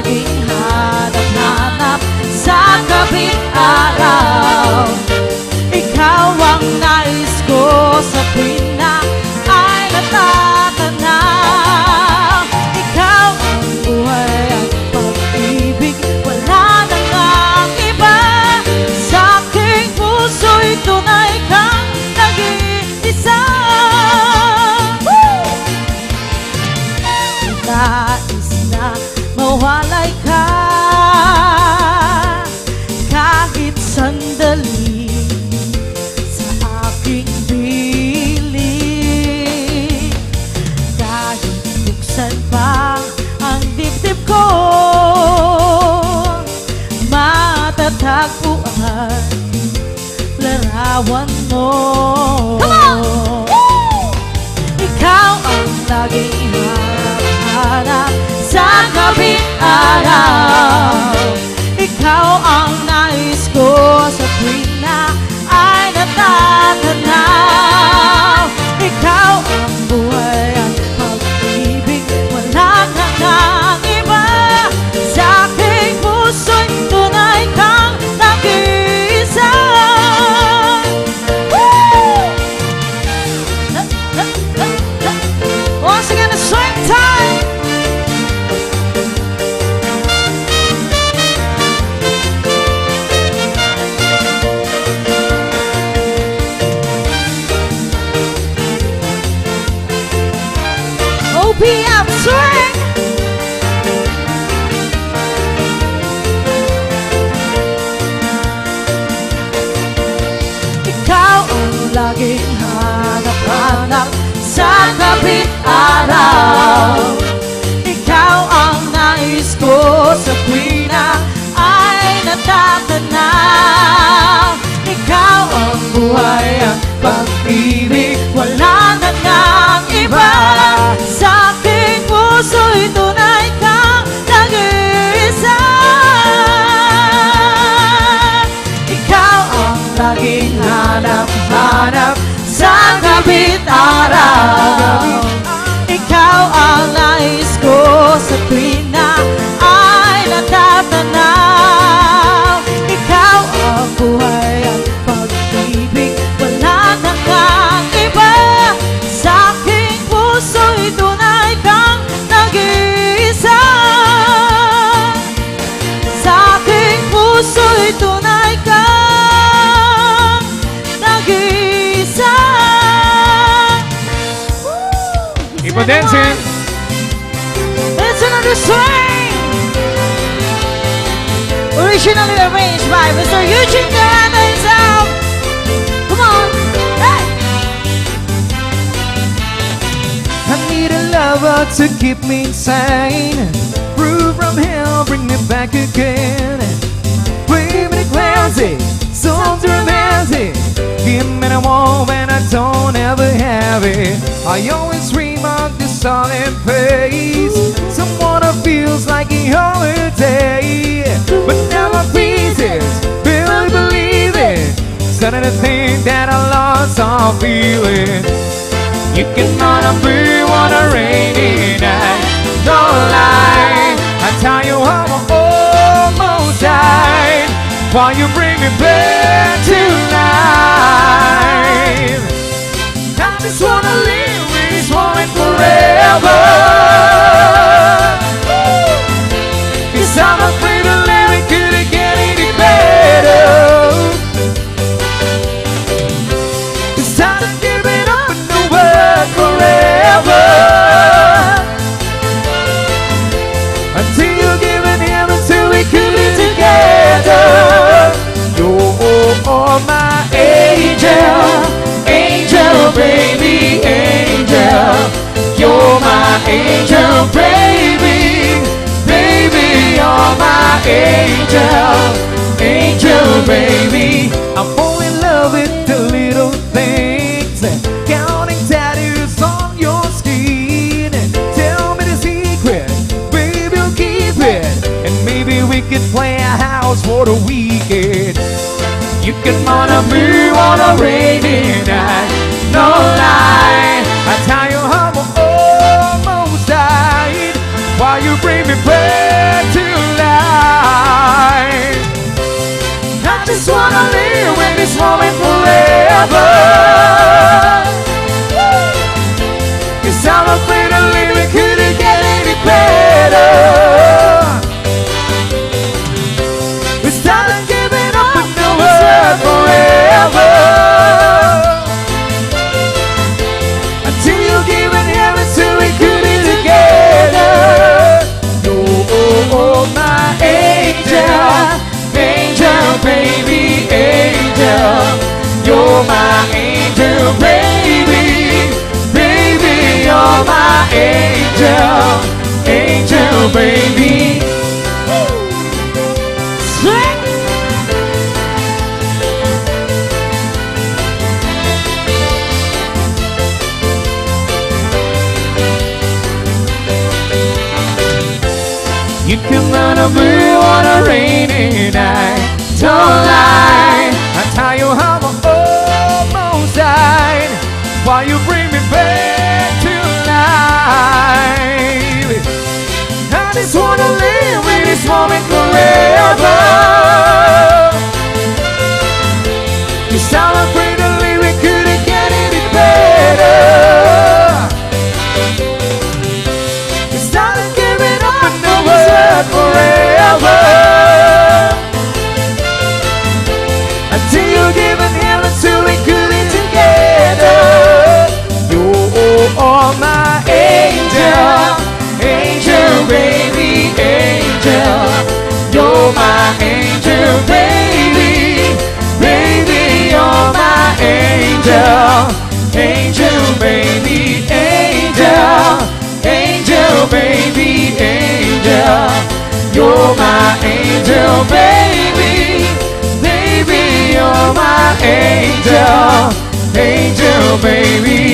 laging hanap-hanap sa gabing araw. Ikaw ang nais ko sa tuwing na ay natatanaw. Ikaw ang buhay at pag-ibig, wala nang ang iba. Sa aking puso'y tunay kang nag-iisa. Nais na mawalay ka kahit sandali sa aking piling. Kahit buksan pa ang dibdib ko, matatagpuan larawan mo. Ikaw ang laging hanap sa gabing araw. Ikaw ang nais ko sa tuwing na ay natatanaw. Ikaw ang buhay at pag-ibig, wala kang nang iba. Sa aking puso'y tunay kang nag-iisa. Once again, the same time. OPM swing. Ikaw ang laging hanap-hanap sa gabing araw. Ikaw ang nais ko sa tuwing na ay natatanaw. Ikaw ang buhay at pag-ibig, wala nang ang iba. Sa aking puso'y tunay kang nag-iisa. Ikaw ang laging hanap-hanap sa gabing araw. Ikaw ang nais ko sa tuwing na ay natatanaw. Ikaw ang buhay at pag-ibig, wala nang ang iba. Sa aking puso'y tunay kang nag-iisa. Sa aking puso'y tunay kang nag-iisa. Keep on dancing. It's another swing. Originally arranged by Mr. Eugene Caranto himself. Come on, hey! I need a lover to keep me sane. Prove from hell, bring me back again. Wave me classy, songs romantic. Give me the warm when I don't ever have it. I always dream of this solid place, someone who feels like a holiday. But now my pieces, barely believe it. Starting to think that I lost all feeling. You can wanna be on a rainy night, no lie. I tell you how I almost died while you bring me back to life. I just wanna live with this moment forever. 'Cause I'm afraid to let it couldn't get any better. 'Cause I'm not giving up in the world forever. Until you give it him, until we could be together. You're my angel, angel baby, angel. You're my angel baby, baby, you're my angel, angel baby. I'm falling in love with the little things, counting tattoos on your skin. Tell me the secret, baby, we'll keep it. And maybe we could play a house for the weekend. You can wanna be on a rainy night, no lie. I tell you how I almost died while you bring me back to baby. Sing. You come out of blue on a rainy night. Don't lie, I tell you how I almost died while you bring me back to life. I just wanna live with this moment forever. Cause I'm afraid to leave, we couldn't get any better. Cause I done giving up and no word forever. Until you're giving hell until we could be together. You are my angel, angel baby, angel. You're my angel baby, baby, you're my angel, angel baby, angel, angel baby, angel. You're my angel baby, baby, you're my angel, angel baby.